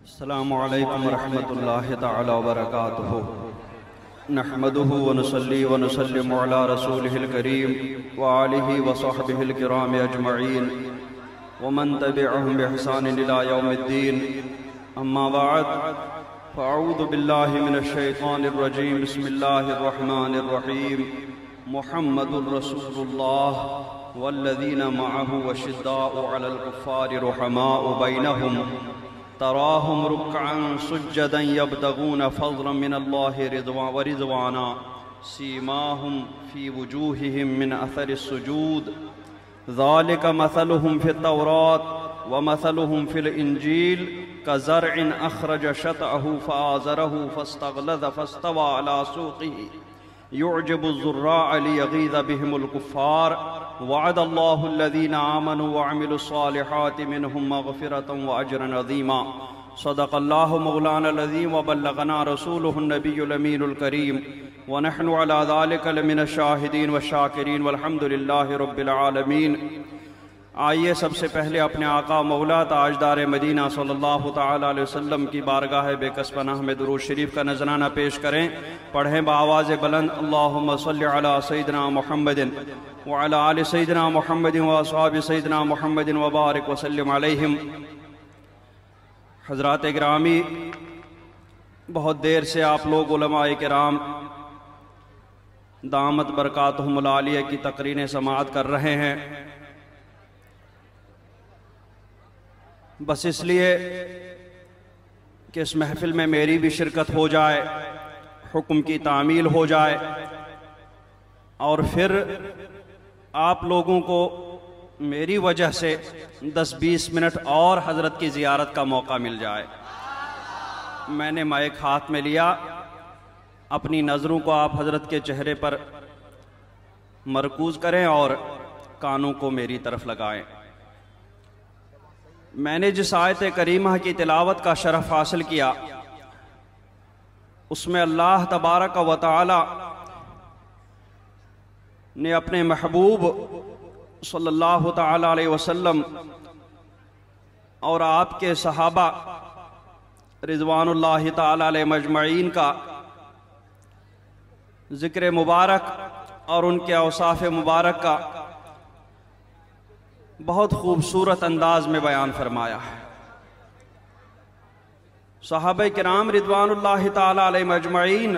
السلام علیکم ورحمۃ اللہ تعالی وبرکاتہ نحمده ونصلي ونسلم على رسوله الكريم وآلہ وصحبہ الکرام اجمعین ومن تبعهم بإحسان إلى يوم الدین اما بعد فاعوذ باللہ من الشیطان الرجیم بسم اللہ الرحمن الرحیم محمد رسول اللہ والذین معه وشداء على الكفار رحماء بینہم تراهم ركعا سجدا يبتغون فضلا من الله ورضوانا سيماهم في وجوههم من أثر السجود ذلك مثلهم في التوراة ومثلهم في الإنجيل كزرع أخرج شطأه فآزره فاستغلظ فاستوى على سوقه يعجب الزراع ليغيظ بهم الكفار وعد الله الذين آمنوا وعملوا الصالحات منهم مغفرة وأجرا عظيما صدق الله مولانا العظيم وبلغنا رسوله النبي الأمين الكريم ونحن على ذلك لمن الشاهدين والشاكرين والحمد لله رب العالمين۔ آئیے سب سے پہلے اپنے آقا مولا تاجدار مدینہ صلی اللہ تعالیٰ علیہ وسلم کی بارگاہ بے کس پناہ میں درود شریف کا نذرانہ پیش کریں، پڑھیں بآواز بلند اللہم صلی علی سیدنا محمد وعلی آل سیدنا محمد واصحاب سیدنا محمد وبارک وسلم علیہم۔ حضرات گرامی، بہت دیر سے آپ لوگ علماء کرام دامت برکاتہم العالیہ کی تقرینیں سماعت کر رہے ہیں، بس اس لیے کہ اس محفل میں میری بھی شرکت ہو جائے، حکم کی تعمیل ہو جائے، اور پھر آپ لوگوں کو میری وجہ سے 10-20 منٹ اور حضرت کی زیارت کا موقع مل جائے۔ میں نے مائک ہاتھ میں لیا، اپنی نظروں کو آپ حضرت کے چہرے پر مرکوز کریں اور کانوں کو میری طرف لگائیں۔ میں نے جس آیت کریمہ کی تلاوت کا شرف حاصل کیا، اس میں اللہ تبارک و تعالی نے اپنے محبوب صلی اللہ تعالی علیہ وسلم اور آپ کے صحابہ رضوان اللہ تعالی علیہ مجمعین کا ذکر مبارک اور ان کے اوصاف مبارک کا بہت خوبصورت انداز میں بیان فرمایا ہے۔ صحابہ کرام رضوان اللہ تعالی علیہ مجمعین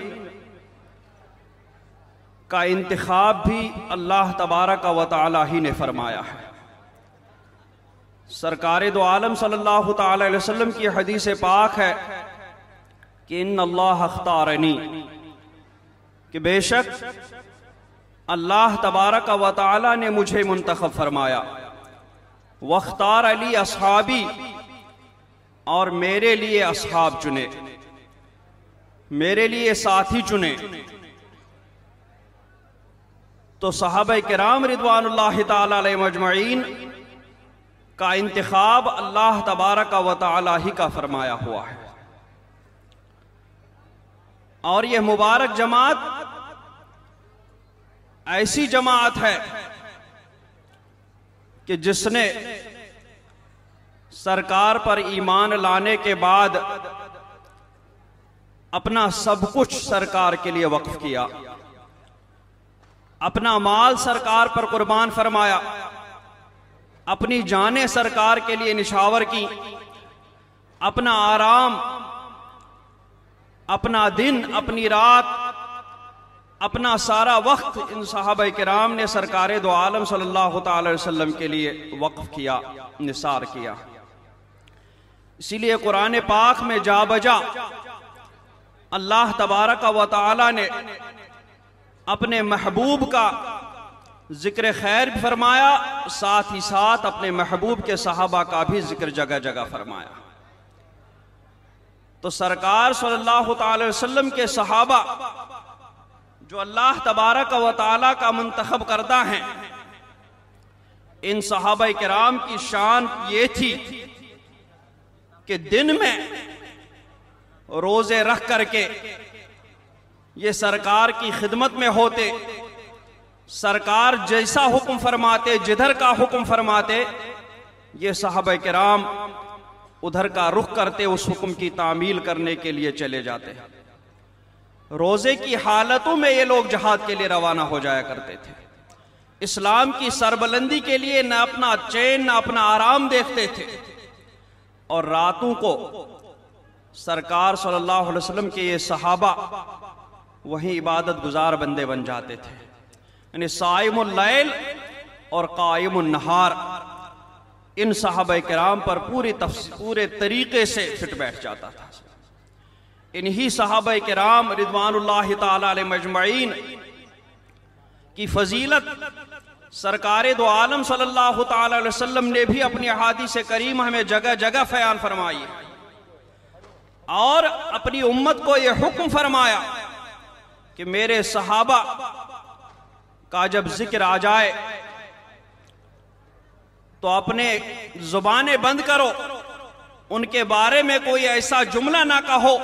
کا انتخاب بھی اللہ تبارک و تعالی ہی نے فرمایا ہے۔ سرکار دو عالم صلی اللہ تعالی علیہ وسلم کی حدیث پاک ہے کہ ان اللہ اختارنی، کہ بے شک اللہ تبارک و تعالی نے مجھے منتخب فرمایا، واختار علی اصحابی، اور میرے لیے اصحاب چنے، میرے لیے ساتھی چنے۔ تو صحابہ کرام رضوان اللہ تعالی علیہ مجمعین کا انتخاب اللہ تبارک و تعالی ہی کا فرمایا ہوا ہے، اور یہ مبارک جماعت ایسی جماعت ہے کہ جس نے سرکار پر ایمان لانے کے بعد اپنا سب کچھ سرکار کے لیے وقف کیا، اپنا مال سرکار پر قربان فرمایا، اپنی جانیں سرکار کے لیے نشاور کی، اپنا آرام، اپنا دن، اپنی رات، اپنا سارا وقت ان صحابہ کرام نے سرکار دو عالم صلی اللہ تعالی علیہ وسلم کے لیے وقف کیا، نثار کیا۔ اسی لیے قرآن پاک میں جا بجا اللہ تبارک و تعالی نے اپنے محبوب کا ذکر خیر بھی فرمایا، ساتھ ہی ساتھ اپنے محبوب کے صحابہ کا بھی ذکر جگہ جگہ فرمایا۔ تو سرکار صلی اللہ تعالی وسلم کے صحابہ جو اللہ تبارک و تعالی کا منتخب کردہ ہیں، ان صحابہ کرام کی شان یہ تھی کہ دن میں روزے رکھ کر کے یہ سرکار کی خدمت میں ہوتے، سرکار جیسا حکم فرماتے، جدھر کا حکم فرماتے، یہ صحابہ کرام ادھر کا رخ کرتے اس حکم کی تعمیل کرنے کے لیے چلے جاتے ہیں۔ روزے کی حالتوں میں یہ لوگ جہاد کے لیے روانہ ہو جایا کرتے تھے۔ اسلام کی سربلندی کے لیے نہ اپنا چین نہ اپنا آرام دیکھتے تھے، اور راتوں کو سرکار صلی اللہ علیہ وسلم کے یہ صحابہ وہیں عبادت گزار بندے بن جاتے تھے، یعنی صائم اللیل اور قائم النہار ان صحابہ کرام پر پورے طریقے سے فٹ بیٹھ جاتا تھا۔ انہی صحابہ کرام رضوان اللہ تعالی علیہ مجمعین کی فضیلت سرکار دو عالم صلی اللہ تعالی علیہ وسلم نے بھی اپنی احادیث کریمہ ہمیں جگہ جگہ بیان فرمائی، اور اپنی امت کو یہ حکم فرمایا کہ میرے صحابہ کا جب ذکر آ جائے تو اپنے زبانیں بند کرو، ان کے بارے میں کوئی ایسا جملہ نہ کہو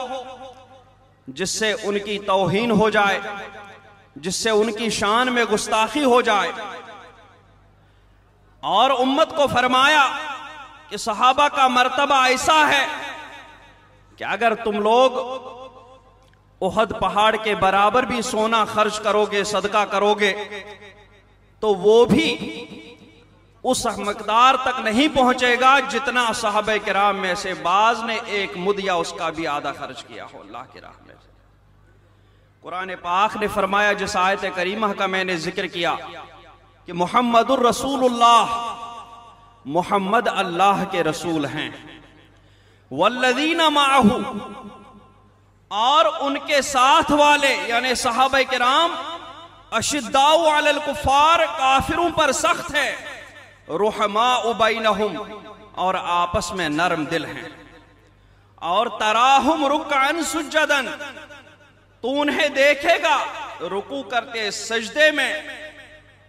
جس سے ان کی توہین ہو جائے، جس سے ان کی شان میں گستاخی ہو جائے۔ اور امت کو فرمایا کہ صحابہ کا مرتبہ ایسا ہے کہ اگر تم لوگ احد پہاڑ کے برابر بھی سونا خرچ کرو گے، صدقہ کرو گے، تو وہ بھی اس مقدار تک نہیں پہنچے گا جتنا صحابہ کرام میں سے بعض نے ایک مد یا اس کا بھی آدھا خرچ کیا ہو اللہ کی راہ میں۔ قرآن پاک نے فرمایا، جس آیت کریمہ کا میں نے ذکر کیا کہ محمد الرسول اللہ، محمد اللہ کے رسول ہیں، والذین معہ، اور ان کے ساتھ والے یعنی صحابہ کرام، اشداء علی الکفار، کافروں پر سخت ہے، رحماء بینہم، اور آپس میں نرم دل ہیں، اور تراہم رکعا سجدا، تو انہیں دیکھے گا رکوع کرتے سجدے میں،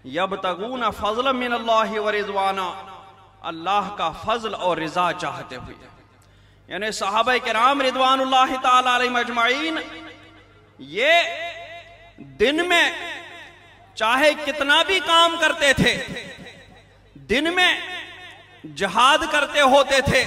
یبتغون فضلا من اللہ ورضوانا، اللہ کا فضل اور رضا چاہتے ہوئے۔ یعنی صحابہ کرام رضوان اللہ تعالی علیہ مجمعین یہ دن میں چاہے کتنا بھی کام کرتے تھے، دن میں جہاد کرتے ہوتے تھے،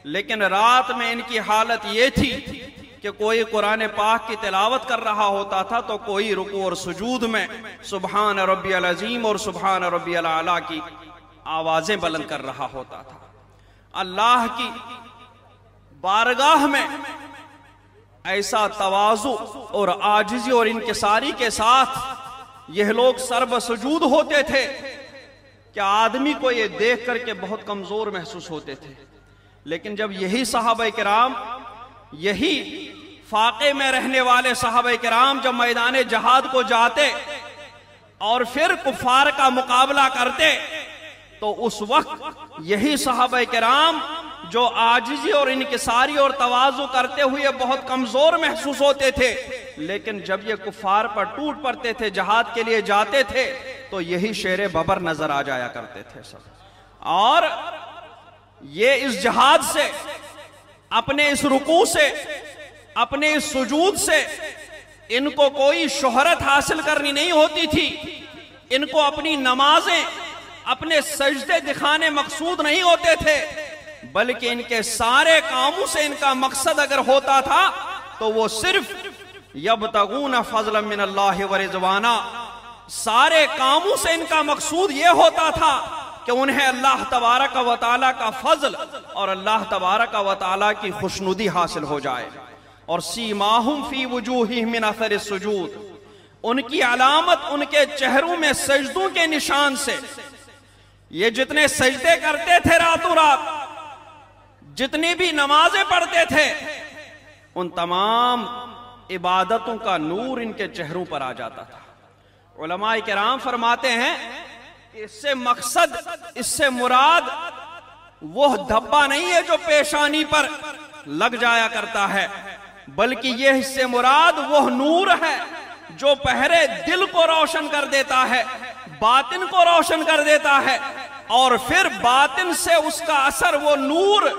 لیکن رات میں ان کی حالت یہ تھی کہ کوئی قرآن پاک کی تلاوت کر رہا ہوتا تھا تو کوئی رکوع اور سجود میں سبحان ربی العظیم اور سبحان ربی الاعلیٰ کی آوازیں بلند کر رہا ہوتا تھا۔ اللہ کی بارگاہ میں ایسا تواضع اور عاجزی اور انکساری کے ساتھ یہ لوگ سر بسجود ہوتے تھے کہ آدمی کو یہ دیکھ کر کے بہت کمزور محسوس ہوتے تھے، لیکن جب یہی صحابہ کرام، یہی فاقے میں رہنے والے صحابہ کرام جب میدان جہاد کو جاتے اور پھر کفار کا مقابلہ کرتے، تو اس وقت یہی صحابہ کرام جو عاجزی اور انکساری اور تواضع کرتے ہوئے بہت کمزور محسوس ہوتے تھے، لیکن جب یہ کفار پر ٹوٹ پڑتے تھے، جہاد کے لیے جاتے تھے، تو یہی شیر ببر نظر آ جایا کرتے تھے سب۔ اور یہ اس جہاد سے، اپنے اس رکوع سے، اپنے اس سجود سے ان کو کوئی شہرت حاصل کرنی نہیں ہوتی تھی، ان کو اپنی نمازیں، اپنے سجدے دکھانے مقصود نہیں ہوتے تھے، بلکہ ان کے سارے کاموں سے ان کا مقصد اگر ہوتا تھا تو وہ صرف یبتغون فضلا من اللہ ورضوانا، سارے کاموں سے ان کا مقصود یہ ہوتا تھا کہ انہیں اللہ تبارک و تعالیٰ کا فضل اور اللہ تبارک و تعالیٰ کی خوشنودی حاصل ہو جائے۔ اور سیماہم فی وجوہہم من اثر السجود، ان کی علامت ان کے چہروں میں سجدوں کے نشان سے، یہ جتنے سجدے کرتے تھے راتوں رات، جتنی بھی نمازیں پڑھتے تھے، ان تمام عبادتوں کا نور ان کے چہروں پر آ جاتا تھا۔ علماء کرام فرماتے ہیں کہ اس سے مقصد، اس سے مراد وہ دھبا نہیں ہے جو پیشانی پر لگ جایا کرتا ہے، بلکہ یہ اس سے مراد وہ نور ہے جو پہرے دل کو روشن کر دیتا ہے، باطن کو روشن کر دیتا ہے، اور پھر باطن سے اس کا اثر، وہ نور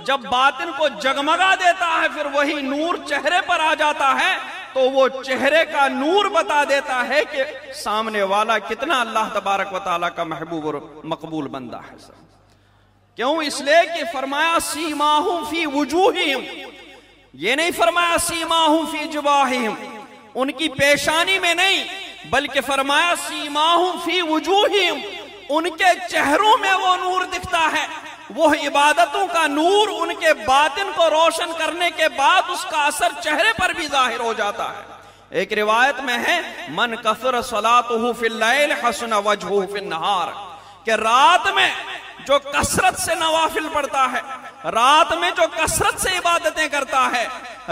جب باطن کو جگمگا دیتا ہے، پھر وہی نور چہرے پر آ جاتا ہے، تو وہ چہرے کا نور بتا دیتا ہے کہ سامنے والا کتنا اللہ تبارک و تعالیٰ کا محبوب اور مقبول بندہ ہے۔ کیوں؟ اس لیے کہ فرمایا سیماہم فی وجوہہم، یہ نہیں فرمایا سیماہم فی جباہہم، ان کی پیشانی میں نہیں، بلکہ فرمایا سیماہم فی وجوہہم، ان کے چہروں میں وہ نور دکھتا ہے۔ وہ عبادتوں کا نور ان کے باطن کو روشن کرنے کے بعد اس کا اثر چہرے پر بھی ظاہر ہو جاتا ہے۔ ایک روایت میں ہے من کثر صلاتہ فی اللیل حسن وجہہ فی النہار، کہ رات میں جو کثرت سے نوافل پڑھتا ہے، رات میں جو کثرت سے عبادتیں کرتا ہے،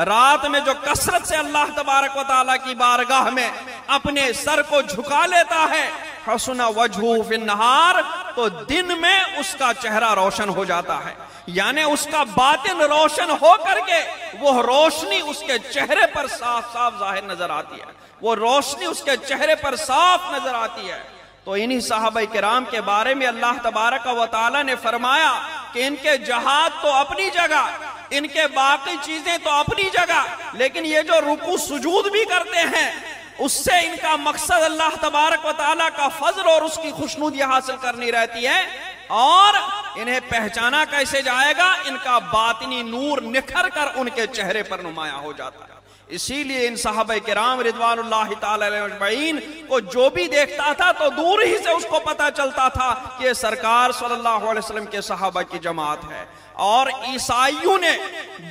رات میں جو کثرت سے اللہ تبارک و تعالیٰ کی بارگاہ میں اپنے سر کو جھکا لیتا ہے، حسن وجہہ فی النہار، تو دن میں اس کا چہرہ روشن ہو جاتا ہے، یعنی اس کا باطن روشن ہو کر کے وہ روشنی اس کے چہرے پر صاف صاف ظاہر نظر آتی ہے، وہ روشنی اس کے چہرے پر صاف نظر آتی ہے۔ تو انہی صحابہ کرام کے بارے میں اللہ تبارک و تعالیٰ نے فرمایا کہ ان کے جہاد تو اپنی جگہ، ان کے باقی چیزیں تو اپنی جگہ، لیکن یہ جو رکوع سجود بھی کرتے ہیں اس سے ان کا مقصد اللہ تبارک و تعالیٰ کا فضل اور اس کی خوشنودی حاصل کرنی رہتی ہے۔ اور انہیں پہچانا کیسے جائے گا؟ ان کا باطنی نور نکھر کر ان کے چہرے پر نمایاں ہو جاتا ہے۔ اسی لیے ان صحابہ کرام رضوان اللہ تعالی علیہ اجمعین کو جو بھی دیکھتا تھا تو دور ہی سے اس کو پتا چلتا تھا کہ یہ سرکار صلی اللہ علیہ وسلم کے صحابہ کی جماعت ہے۔ اور عیسائیوں نے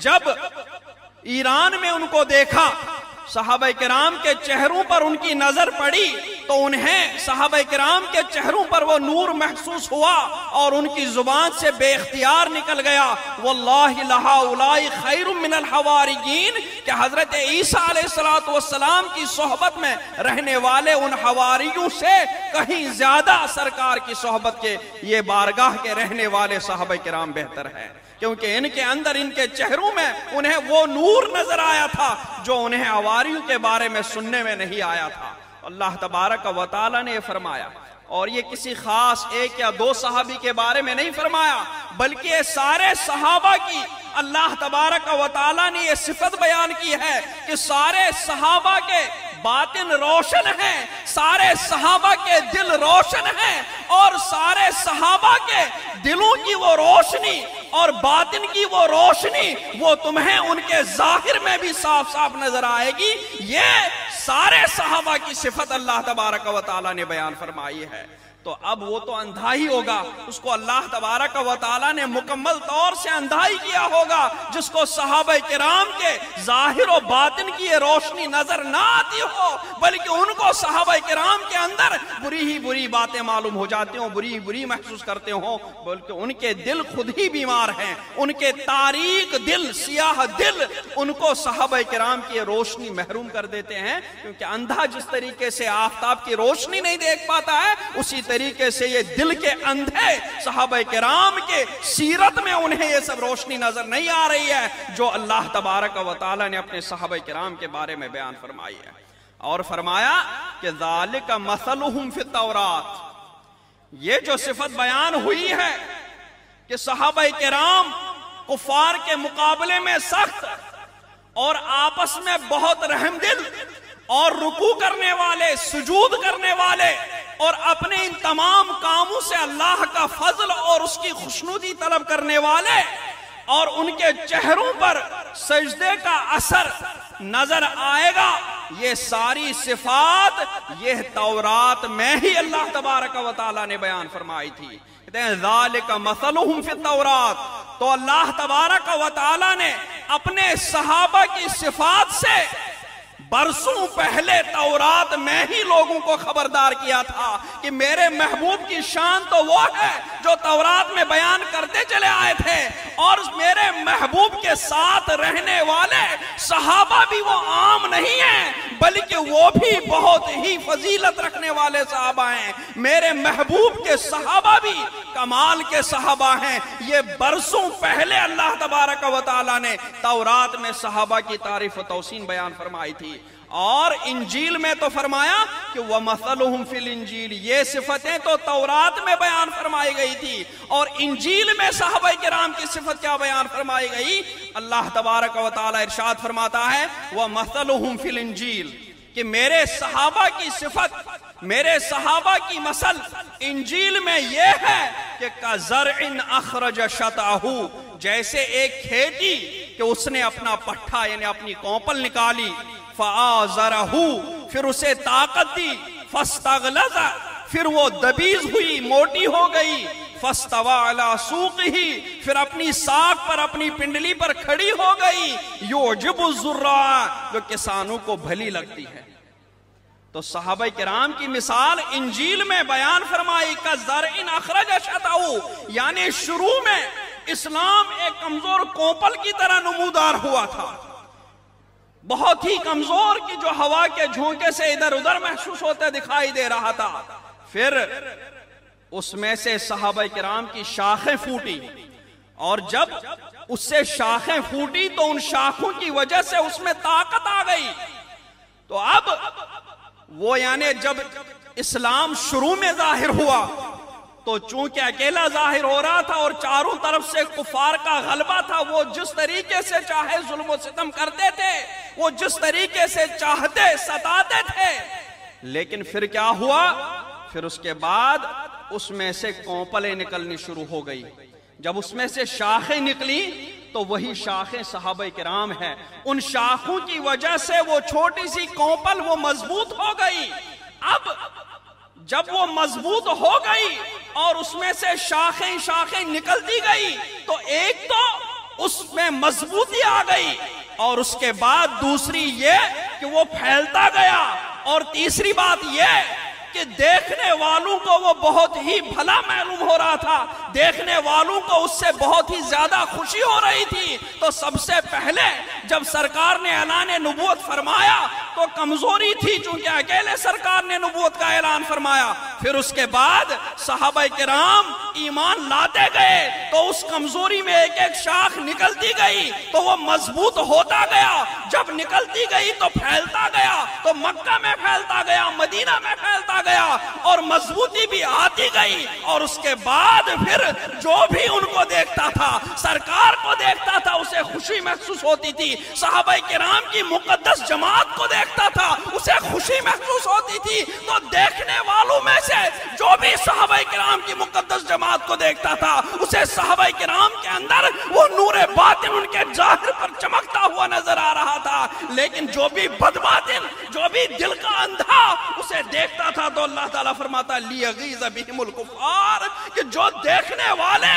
جب ایران میں ان کو دیکھا، صحابہ کرام کے چہروں پر ان کی نظر پڑی تو انہیں صحابہ کرام کے چہروں پر وہ نور محسوس ہوا اور ان کی زبان سے بے اختیار نکل گیا واللہ لہؤلاء خیر من الحواریین، کہ حضرت عیسیٰ علیہ السلام کی صحبت میں رہنے والے ان حواریوں سے کہیں زیادہ سرکار کی صحبت کے یہ بارگاہ کے رہنے والے صحابہ کرام بہتر ہیں، کیونکہ ان کے اندر، ان کے چہروں میں انہیں وہ نور نظر آیا تھا جو انہیں حواریوں کے بارے میں سننے میں نہیں آیا تھا۔ اللہ تبارک و تعالیٰ نے یہ فرمایا، اور یہ کسی خاص ایک یا دو صحابی کے بارے میں نہیں فرمایا، بلکہ یہ سارے صحابہ کی اللہ تبارک و تعالیٰ نے یہ صفت بیان کی ہے کہ سارے صحابہ کے باطن روشن ہیں، سارے صحابہ کے دل روشن ہیں، اور سارے صحابہ کے دلوں کی وہ روشنی اور باطن کی وہ روشنی وہ تمہیں ان کے ظاہر میں بھی صاف صاف نظر آئے گی۔ یہ سارے صحابہ کی صفت اللہ تبارک و تعالیٰ نے بیان فرمائی ہے۔ تو اب وہ تو اندھا ہی ہوگا، اس کو اللہ تبارک و تعالیٰ نے مکمل طور سے اندھا ہی کیا ہوگا جس کو صحابہ کرام کے ظاہر و باطن کی یہ روشنی نظر نہ آتی ہو، بلکہ ان کو صحابہ کرام کے اندر بری ہی بری باتیں معلوم ہو جاتی ہوں، بری ہی بری محسوس کرتے ہوں، بلکہ ان کے دل خود ہی بیمار ہیں، ان کے تاریک دل، سیاہ دل ان کو صحابہ کرام کی روشنی محروم کر دیتے ہیں، کیونکہ اندھا جس طریقے سے آفتاب کی روشنی نہیں دیکھ پاتا ہے، اسی طریقے سے یہ دل کے اندھے صحابہ کرام کے سیرت میں انہیں یہ سب روشنی نظر نہیں آ رہی ہے جو اللہ تبارک و تعالیٰ نے اپنے صحابہ کرام کے بارے میں بیان فرمائی ہے۔ اور فرمایا کہ ذالک مثلہم فی التوراۃ، یہ جو صفت بیان ہوئی ہے کہ صحابہ کرام کفار کے مقابلے میں سخت اور آپس میں بہت رحم دل اور رکوع کرنے والے، سجود کرنے والے، اور اپنے ان تمام کاموں سے اللہ کا فضل اور اس کی خوشنودی طلب کرنے والے، اور ان کے چہروں پر سجدے کا اثر نظر آئے گا، یہ ساری صفات یہ تورات میں ہی اللہ تبارک و تعالیٰ نے بیان فرمائی تھی۔ کہتے ہیں ذالک مثلہم فی التوراۃ، تو اللہ تبارک و تعالیٰ نے اپنے صحابہ کی صفات سے برسوں پہلے تورات میں ہی لوگوں کو خبردار کیا تھا کہ میرے محبوب کی شان تو وہ ہے جو تورات میں بیان کرتے چلے آئے تھے، اور میرے محبوب کے ساتھ رہنے والے صحابہ بھی وہ عام نہیں ہیں بلکہ وہ بھی بہت ہی فضیلت رکھنے والے صحابہ ہیں، میرے محبوب کے صحابہ بھی کمال کے صحابہ ہیں۔ یہ برسوں پہلے اللہ تبارک و تعالیٰ نے تورات میں صحابہ کی تعریف و توصیف بیان فرمائی تھی، اور انجیل میں تو فرمایا کہ وَمَثَلُهُمْ فِي الْإِنْجِيلِ، یہ صفتیں تو تورات میں بیان فرمائی گئی تھی، اور انجیل میں صحابہ کرام کی صفت کیا بیان فرمائی گئی؟ اللہ تبارک و تعالیٰ ارشاد فرماتا ہے وَمَثَلُهُمْ فِي الْإِنْجِيلِ، کہ میرے صحابہ کی صفت، میرے صحابہ کی مثل انجیل میں یہ ہے کہ کَزَرْعٍ أَخْرَجَ شَطْأَهُ، جیسے ایک کھیتی کہ اس نے اپنا پٹھا یعنی اپنی کونپل نکالی، فَآزَرَهُ، پھر اسے طاقت دی، فَاسْتَغْلَظَ، پھر وہ دبیز ہوئی، موٹی ہو گئی، فَاسْتَوَى عَلَى سُوقِهِ، پھر اپنی ساق پر اپنی پنڈلی پر کھڑی ہو گئی، يُعْجِبُ الزُّرَّاعَ، جو کسانوں کو بھلی لگتی ہے۔ تو صحابہ کرام کی مثال انجیل میں بیان فرمائی کَزَرْعٍ أَخْرَجَ شَطْأَهُ، یعنی شروع میں اسلام ایک کمزور کونپل کی طرح نمودار ہوا تھا، بہت ہی کمزور کی جو ہوا کے جھونکے سے ادھر ادھر محسوس ہوتے دکھائی دے رہا تھا۔ پھر اس میں سے صحابہ کرام کی شاخیں پھوٹی، اور جب اس سے شاخیں پھوٹی تو ان شاخوں کی وجہ سے اس میں طاقت آ گئی۔ تو اب وہ یعنی جب اسلام شروع میں ظاہر ہوا تو چونکہ اکیلا ظاہر ہو رہا تھا اور چاروں طرف سے کفار کا غلبہ تھا، وہ جس طریقے سے چاہے ظلم و ستم کرتے تھے، وہ جس طریقے سے چاہتے ستاتے تھے۔ لیکن پھر کیا ہوا؟ پھر اس کے بعد اس میں سے کونپلیں نکلنی شروع ہو گئی۔ جب اس میں سے شاخیں نکلی تو وہی شاخیں صحابہ کرام ہیں، ان شاخوں کی وجہ سے وہ چھوٹی سی کونپل وہ مضبوط ہو گئی۔ اب جب وہ مضبوط ہو گئی اور اس میں سے شاخیں نکلتی گئی تو ایک تو اس میں مضبوطی آ گئی، اور اس کے بعد دوسری یہ کہ وہ پھیلتا گیا، اور تیسری بات یہ کہ دیکھنے والوں کو وہ بہت ہی بھلا معلوم ہو رہا تھا، دیکھنے والوں کو اس سے بہت ہی زیادہ خوشی ہو رہی تھی۔ تو سب سے پہلے جب سرکار نے اعلان نبوت فرمایا تو کمزوری تھی، چونکہ اکیلے سرکار نے نبوت کا اعلان فرمایا۔ پھر اس کے بعد صحابہ کرام ایمان لاتے گئے تو اس کمزوری میں ایک ایک شاخ نکلتی گئی تو وہ مضبوط ہوتا گیا، جب نکلتی گئی تو پھیلتا گیا، تو مکہ میں پھیلتا گیا، مدینہ میں پھیلتا گیا، اور مضبوطی بھی آتی گئی۔ اور اس کے بعد پھر جو بھی ان کو دیکھتا تھا، سرکار کو دیکھتا تھا، اسے خوشی محسوس ہوتی تھی، صحابہ کرام کی مقدس جماعت کو دیکھتا تھا، اسے خوشی محسوس ہوتی تھی۔ تو دیکھنے والوں میں سے جو بھی صحابہ کرام کی مقدس جماعت کو دیکھتا تھا، اسے صحابہ کرام کے اندر وہ نور باطن ان کے ظاہر پر چمکتا ہوا نظر آ رہا تھا۔ لیکن جو بھی بد باطن، جو بھی دل کا اندھا اسے دیکھتا تھا تو اللہ تعالیٰ فرماتا لیغیظ بہم الکفار، کہ جو دیکھنے والے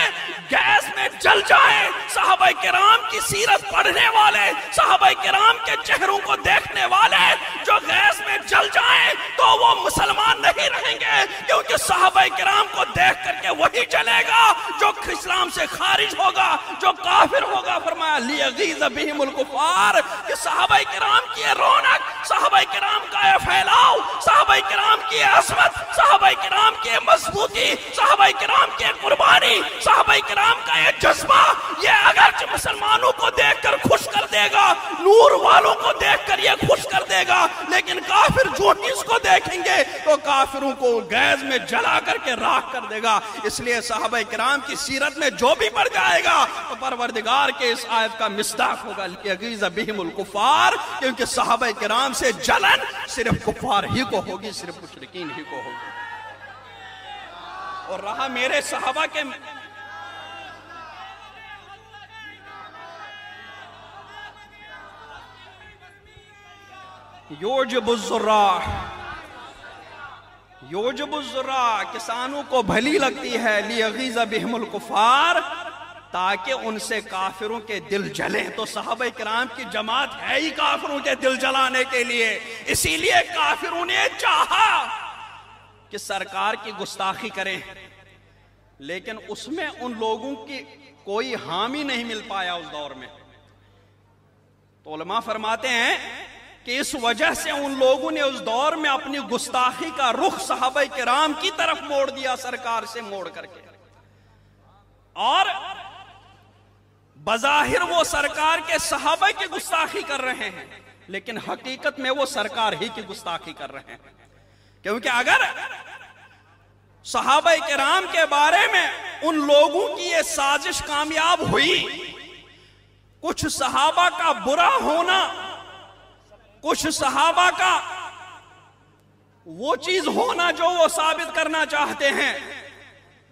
گیس میں جل جائیں، صحابہ کرام کی سیرت پڑھنے والے، صحابہ کرام کے چہروں کو دیکھنے والے جو گیس میں جل جائیں تو وہ مسلمان نہیں رہیں گے، کیونکہ صحابہ کرام کو دیکھ کر کے وہی جلے گا جو اسلام سے خارج ہوگا، جو کافر ہوگا۔ فرمایا لیغیظ بہم الکفار، کہ صحابہ کرام کی رونق، صحابہ کرام کا یہ پھیلاؤ، صحابہ کرام کی عظمت، صحابہ کرام کی مضبوطی، صحابہ کرام کی قربانی، صحابہ کرام کا یہ جذبہ، یہ اگرچہ مسلمانوں کو دیکھ کر خوش کر دے گا، نور والوں کو دیکھ کر یہ خوش کر دے گا، لیکن کافر جو ہی اس کو دیکھیں گے تو کافروں کو گیز میں جلا کر کے راکھ کر دے گا۔ اس لیے صحابہ کرام کی سیرت میں جو بھی پڑ جائے گا تو پروردگار کے اس آیت کا مصداق ہوگا لیغیظ بہم الکفار، کیونکہ صحابہ کرام سے جلن صرف کفار ہی کو ہوگی، صرف مشرکین ہی کو ہوگی۔ اور رہا میرے صحابہ کے یوجب الزراع، یوجب الزراع، کسانوں کو بھلی لگتی ہے، لیغیظ بہم الکفار، تاکہ ان سے کافروں کے دل جلیں۔ تو صحابہ کرام کی جماعت ہے ہی کافروں کے دل جلانے کے لیے، اسی لیے کافروں نے چاہا کہ سرکار کی گستاخی کریں، لیکن اس میں ان لوگوں کی کوئی حامی نہیں مل پایا اس دور میں۔ تو علماء فرماتے ہیں کہ اس وجہ سے ان لوگوں نے اس دور میں اپنی گستاخی کا رخ صحابہ کرام کی طرف موڑ دیا، سرکار سے موڑ کر کے، اور بظاہر وہ سرکار کے صحابہ کی گستاخی کر رہے ہیں، لیکن حقیقت میں وہ سرکار ہی کی گستاخی کر رہے ہیں۔ کیونکہ اگر صحابہ کرام کے بارے میں ان لوگوں کی یہ سازش کامیاب ہوئی، کچھ صحابہ کا برا ہونا، کچھ صحابہ کا وہ چیز ہونا جو وہ ثابت کرنا چاہتے ہیں،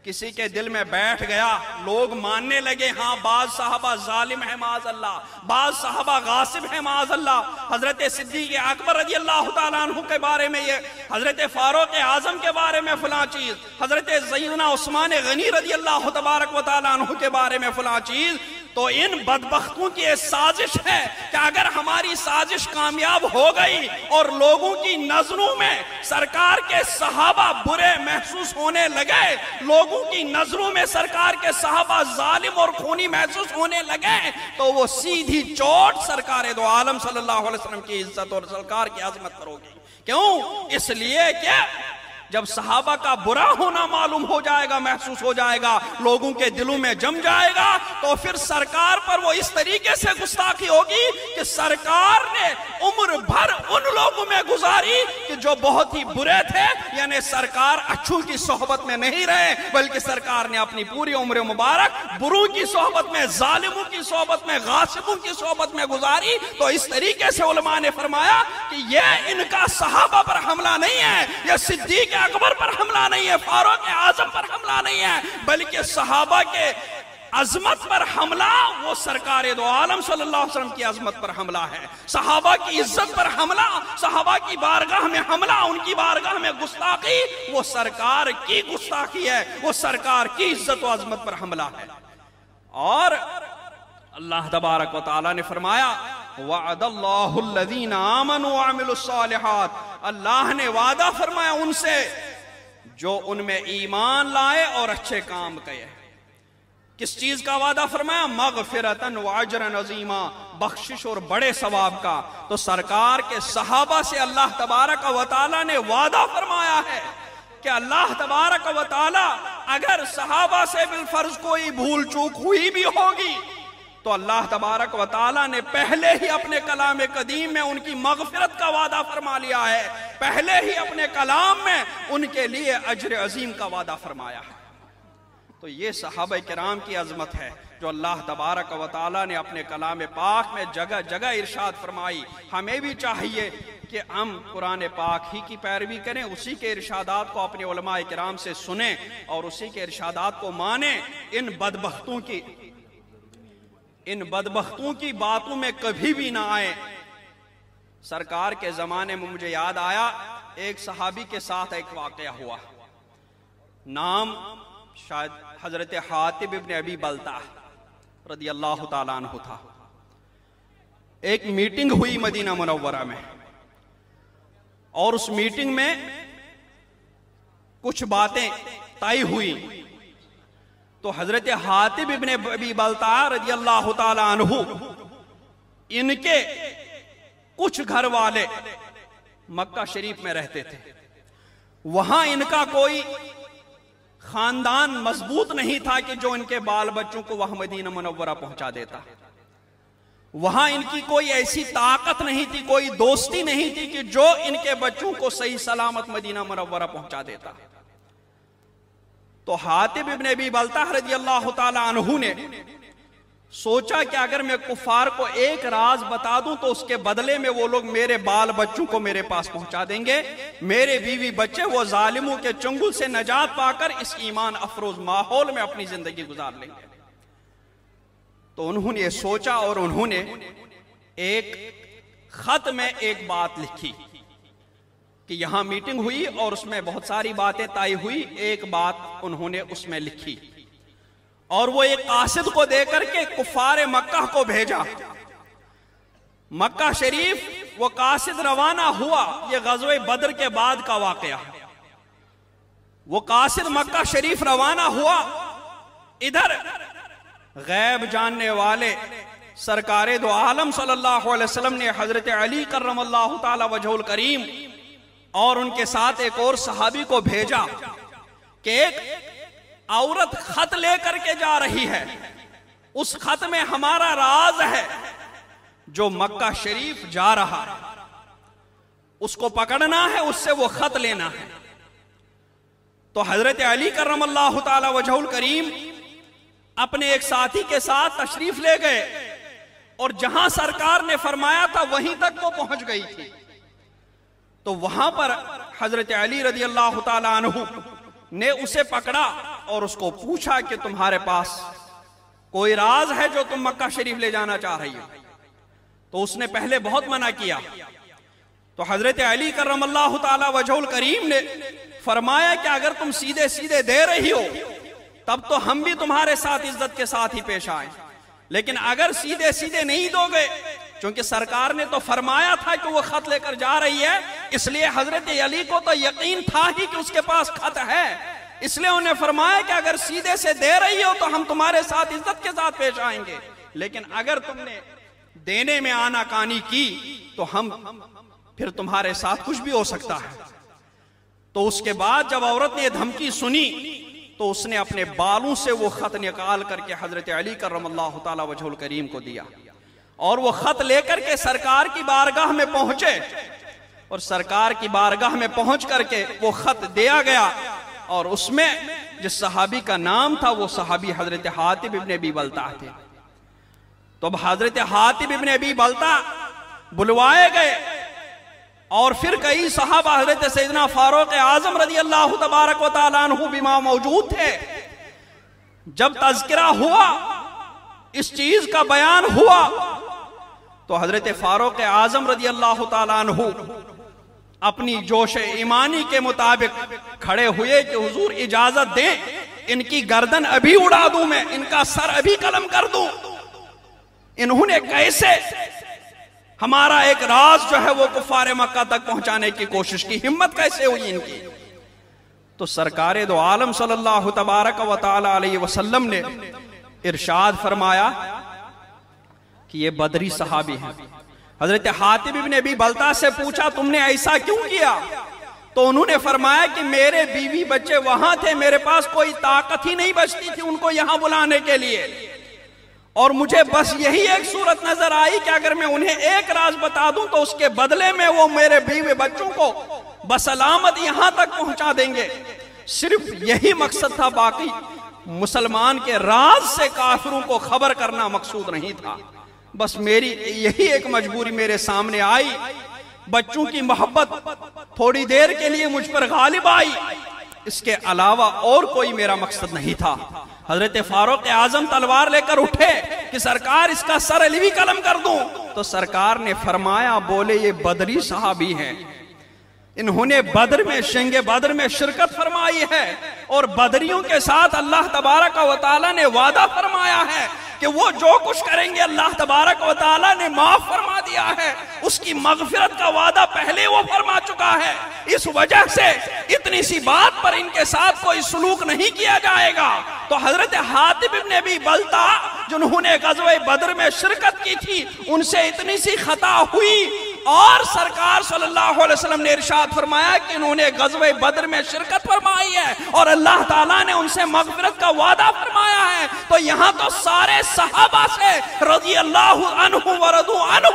کسی کے دل میں بیٹھ گیا، لوگ ماننے لگے ہاں بعض صحابہ ظالم ہیں معاذ اللہ، بعض صحابہ غاصب ہیں معاذ اللہ، حضرت صدیق اکبر رضی اللہ تعالیٰ عنہ کے بارے میں یہ، حضرت فاروق اعظم کے بارے میں فلاں چیز، حضرت سیدنا عثمان غنی رضی اللہ تبارک و تعالیٰ عنہ کے بارے میں فلاں چیز، تو ان بدبختوں کی ایک سازش ہے کہ اگر ہماری سازش کامیاب ہو گئی اور لوگوں کی نظروں میں سرکار کے صحابہ برے محسوس ہونے لگے، لوگوں کی نظروں میں سرکار کے صحابہ ظالم اور خونی محسوس ہونے لگے، تو وہ سیدھی چوٹ سرکار دو عالم صلی اللہ علیہ وسلم کی عزت اور سرکار کی عظمت پر ہوگی۔ کیوں؟ اس لیے کہ جب صحابہ کا برا ہونا معلوم ہو جائے گا، محسوس ہو جائے گا، لوگوں کے دلوں میں جم جائے گا، تو پھر سرکار پر وہ اس طریقے سے گستاخی ہوگی کہ سرکار نے عمر بھر ان لوگوں میں گزاری کہ جو بہت ہی برے تھے، یعنی سرکار اچھوں کی صحبت میں نہیں رہے، بلکہ سرکار نے اپنی پوری عمر مبارک بروں کی صحبت میں، ظالموں کی صحبت میں، غاصبوں کی صحبت میں گزاری۔ تو اس طریقے سے علماء نے فرمایا کہ یہ ان کا صحابہ پر حملہ نہیں ہے، یہ صدیق اکبر پر حملہ نہیں ہے، فاروق اعظم پر حملہ نہیں ہے، بلکہ صحابہ کے عظمت پر حملہ وہ سرکار دو عالم صلی اللہ علیہ وسلم کی عظمت پر حملہ ہے، صحابہ کی عزت پر حملہ، صحابہ کی بارگاہ میں حملہ، ان کی بارگاہ میں گستاخی، وہ سرکار کی گستاخی ہے، وہ سرکار کی عزت و عظمت پر حملہ ہے۔ اور اللہ تبارک و تعالیٰ نے فرمایا وعد اللہ الذین آمنوا وعملوا الصالحات، اللہ نے وعدہ فرمایا ان سے جو ان میں ایمان لائے اور اچھے کام کیے۔ کس چیز کا وعدہ فرمایا؟ مغفرتاً واجرا عظیما، بخشش اور بڑے ثواب کا۔ تو سرکار کے صحابہ سے اللہ تبارک و تعالیٰ نے وعدہ فرمایا ہے کہ اللہ تبارک و تعالیٰ اگر صحابہ سے بالفرض کوئی بھول چوک ہوئی بھی ہوگی تو اللہ تبارک و تعالیٰ نے پہلے ہی اپنے کلام قدیم میں ان کی مغفرت کا وعدہ فرما لیا ہے، پہلے ہی اپنے کلام میں ان کے لیے اجر عظیم کا وعدہ فرمایا ہے۔ تو یہ صحابہ کرام کی عظمت ہے جو اللہ تبارک و تعالیٰ نے اپنے کلام پاک میں جگہ جگہ ارشاد فرمائی۔ ہمیں بھی چاہیے کہ ہم قرآن پاک ہی کی پیروی کریں، اسی کے ارشادات کو اپنے علماء کرام سے سنیں اور اسی کے ارشادات کو مانیں۔ ان بدبختوں کی باتوں میں کبھی بھی نہ آئے۔ سرکار کے زمانے میں مجھے یاد آیا ایک صحابی کے ساتھ ایک واقعہ ہوا، نام شاید حضرت حاتب ابن ابی بلتع رضی اللہ تعالیٰ عنہ تھا۔ ایک میٹنگ ہوئی مدینہ منورہ میں، اور اس میٹنگ میں کچھ باتیں طے ہوئی۔ تو حضرت حاتب ابن ابی بلتع رضی اللہ تعالیٰ عنہ، ان کے کچھ گھر والے مکہ شریف میں رہتے تھے، وہاں ان کا کوئی خاندان مضبوط نہیں تھا کہ جو ان کے بال بچوں کو وہاں مدینہ منورہ پہنچا دیتا، وہاں ان کی کوئی ایسی طاقت نہیں تھی، کوئی دوستی نہیں تھی کہ جو ان کے بچوں کو صحیح سلامت مدینہ منورہ پہنچا دیتا۔ تو حاتب ابن ابی بلتع رضی اللہ تعالیٰ عنہ نے سوچا کہ اگر میں کفار کو ایک راز بتا دوں تو اس کے بدلے میں وہ لوگ میرے بال بچوں کو میرے پاس پہنچا دیں گے، میرے بیوی بچے وہ ظالموں کے چنگل سے نجات پا کر اس ایمان افروز ماحول میں اپنی زندگی گزار لیں گے۔ تو انہوں نے یہ سوچا اور انہوں نے ایک خط میں ایک بات لکھی کہ یہاں میٹنگ ہوئی اور اس میں بہت ساری باتیں طے ہوئی، ایک بات انہوں نے اس میں لکھی اور وہ ایک قاصد کو دے کر کے کفار مکہ کو بھیجا۔ مکہ شریف وہ قاصد روانہ ہوا، یہ غزوہ بدر کے بعد کا واقعہ ہے۔ وہ قاصد مکہ شریف روانہ ہوا، ادھر غیب جاننے والے سرکار دو عالم صلی اللہ علیہ وسلم نے حضرت علی کرم اللہ تعالی وجہ الکریم اور ان کے ساتھ ایک اور صحابی کو بھیجا کہ ایک عورت خط لے کر کے جا رہی ہے، اس خط میں ہمارا راز ہے، جو مکہ شریف جا رہا ہے اس کو پکڑنا ہے، اس سے وہ خط لینا ہے۔ تو حضرت علی کرم اللہ تعالی وجہ الکریم اپنے ایک ساتھی کے ساتھ تشریف لے گئے اور جہاں سرکار نے فرمایا تھا وہیں تک وہ پہنچ گئی تھی۔ تو وہاں پر حضرت علی رضی اللہ تعالیٰ عنہ نے اسے پکڑا اور اس کو پوچھا کہ تمہارے پاس کوئی راز ہے جو تم مکہ شریف لے جانا چاہ رہی ہو؟ تو اس نے پہلے بہت منع کیا، تو حضرت علی کرم اللہ تعالی وجہ الکریم نے فرمایا کہ اگر تم سیدھے سیدھے دے رہی ہو تب تو ہم بھی تمہارے ساتھ عزت کے ساتھ ہی پیش آئیں، لیکن اگر سیدھے سیدھے نہیں دو گے، چونکہ سرکار نے تو فرمایا تھا کہ وہ خط لے کر جا رہی ہے، اس لیے حضرت علی کو تو یقین تھا ہی کہ اس کے پاس خط ہے، اس لیے انہیں فرمایا کہ اگر سیدھے سے دے رہی ہو تو ہم تمہارے ساتھ عزت کے ساتھ پیش آئیں گے، لیکن اگر تم نے دینے میں آنا کانی کی تو ہم پھر تمہارے ساتھ کچھ بھی ہو سکتا ہے۔ تو اس کے بعد جب عورت نے یہ دھمکی سنی تو اس نے اپنے بالوں سے وہ خط نکال کر کے حضرت علی کرم اللہ تعالی وجہ الکریم کو دیا، اور وہ خط لے کر کے سرکار کی بارگاہ میں پہنچے، اور سرکار کی بارگاہ میں پہنچ کر کے وہ خط دیا گیا، اور اس میں جس صحابی کا نام تھا وہ صحابی حضرت حاتب ابن ابی بلتع تھے۔ تو اب حضرت حاتب ابن ابی بلتع بلوائے گئے، اور پھر کئی صحابہ حضرت سیدنا فاروق اعظم رضی اللہ تبارک و تعالیٰ عنہ بھی موجود تھے۔ جب تذکرہ ہوا، اس چیز کا بیان ہوا، تو حضرت فاروق اعظم رضی اللہ تعالیٰ عنہ اپنی جوش ایمانی کے مطابق کھڑے ہوئے کہ حضور اجازت دیں، ان کی گردن ابھی اڑا دوں، میں ان کا سر ابھی قلم کر دوں۔ انہوں نے کیسے ہمارا ایک راز جو ہے وہ کفار مکہ تک پہنچانے کی کوشش کی، ہمت کیسے ہوئی ان کی؟ تو سرکار دو عالم صلی اللہ تبارک و تعالی علیہ وسلم نے ارشاد فرمایا کہ یہ بدری صحابی ہیں۔ حضرت حاتب ابن ابی بلتع سے پوچھا تم نے ایسا کیوں کیا؟ تو انہوں نے فرمایا کہ میرے بیوی بچے وہاں تھے، میرے پاس کوئی طاقت ہی نہیں بچتی تھی ان کو یہاں بلانے کے لیے، اور مجھے بس یہی ایک صورت نظر آئی کہ اگر میں انہیں ایک راز بتا دوں تو اس کے بدلے میں وہ میرے بیوی بچوں کو بسلامت یہاں تک پہنچا دیں گے۔ صرف یہی مقصد تھا، باقی مسلمان کے راز سے کافروں کو خبر کرنا مقصود نہیں تھا۔ بس میری یہی ایک مجبوری میرے سامنے آئی، بچوں کی محبت تھوڑی دیر کے لیے مجھ پر غالب آئی، اس کے علاوہ اور کوئی میرا مقصد نہیں تھا۔ حضرت فاروق اعظم تلوار لے کر اٹھے کہ سرکار اس کا سر علی قلم کر دوں، تو سرکار نے فرمایا، بولے یہ بدری صحابی ہیں، انہوں نے بدر میں شنگ بدر میں شرکت فرمائی ہے، اور بدریوں کے ساتھ اللہ تبارک و تعالیٰ نے وعدہ فرمایا ہے کہ وہ جو کچھ کریں گے اللہ تبارک و تعالیٰ نے معاف فرما دیا ہے، اس کی مغفرت کا وعدہ پہلے وہ فرما چکا ہے، اس وجہ سے اتنی سی بات پر ان کے ساتھ کوئی سلوک نہیں کیا جائے گا۔ تو حضرت حاتب ابن ابی بلتع جنہوں نے غزوہ بدر میں شرکت کی تھی، ان سے اتنی سی خطا ہوئی، اور سرکار صلی اللہ علیہ وسلم نے ارشاد فرمایا کہ انہوں نے غزوہ بدر میں شرکت فرمائی ہے اور اللہ تعالیٰ نے ان سے مغفرت کا وعدہ فرمایا ہے۔ تو یہاں تو سارے صحابہ سے رضی اللہ عنہ ورضوا عنہ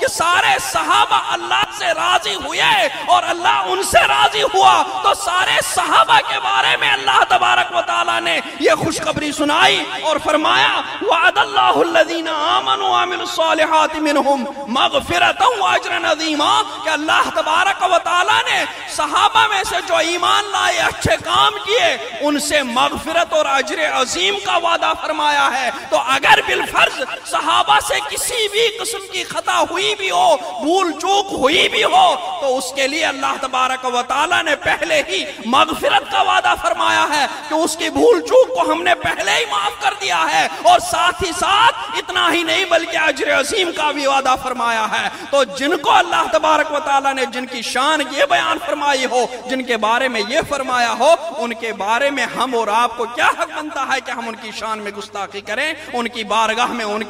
کہ سارے صحابہ اللہ سے راضی ہوئے اور اللہ ان سے راضی ہوا، تو سارے صحابہ کے بارے میں اللہ تبارک و تعالیٰ نے یہ خوشخبری سنائی اور فرمایا وعد اللہ الذین آمنوا وعملوا الصالحات منہم مغفرۃ واجرا عظیما، کہ اللہ تبارک و تعالیٰ نے صحابہ میں سے جو ایمان لائے اچھے کام کیے ان سے مغفرت اور اجر عظیم کا وعدہ فرمایا ہے۔ تو اگر بالفرض صحابہ سے کسی بھی قسم کی خطا ہوئی بھی ہو، بھول چوک ہوئی بھی ہو، تو اس کے لیے اللہ تبارک و تعالیٰ نے پہلے ہی مغفرت کا وعدہ فرمایا ہے کہ اس کی بھول چوک کو ہم نے پہلے ہی معاف کر دیا ہے، اور ساتھ ہی ساتھ اتنا ہی نہیں بلکہ اجر عظیم کا بھی وعدہ فرمایا ہے۔ تو جن کو اللہ تبارک و تعالیٰ نے جن کی شان یہ بیان فرمائی ہو، جن کے بارے میں یہ فرمایا ہو، ان کے بارے میں ہم اور آپ کو کیا حق بنتا ہے کہ ہم ان کی شان میں گستاخی کریں، ان کی بارگاہ میں ان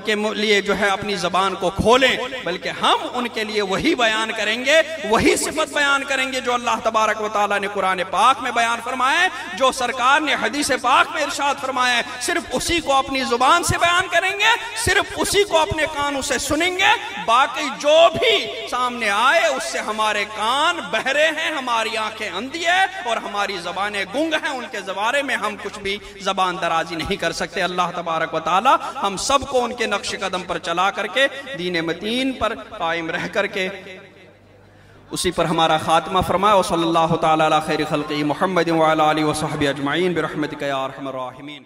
کے لیے جو ہے اپنی زبان کو کھولیں، بلکہ ہم ان کے لیے وہی بیان کریں گے، وہی صفت بیان کریں گے جو اللہ تبارک و تعالیٰ نے قرآن پاک میں بیان فرمائے، جو سرکار نے حدیث پاک میں ارشاد فرمائے، صرف اسی کو اپنی زبان سے بیان کریں گے، صرف اسی کو اپنے کانوں سے سنیں گے، باقی جو بھی سامنے آئے اس سے ہمارے کان بہرے ہیں، ہماری آنکھیں اندھی ہیں اور ہماری زبانیں گنگ ہیں، ان کے بارے میں ہم کچھ بھی زبان درازی نہیں کر سکتے۔ اللہ تبارک و تعالی ہم سب کو ان کے نقش قدم پر چلا کر کے دین متین پر قائم رہ کر کے اسی پر ہمارا خاتمہ فرمائے. وصلی اللہ تعالی علی خیر خلقہ محمد وعلی آلہ وصحبہ اجمعین برحمتک یا ارحم الراحمین.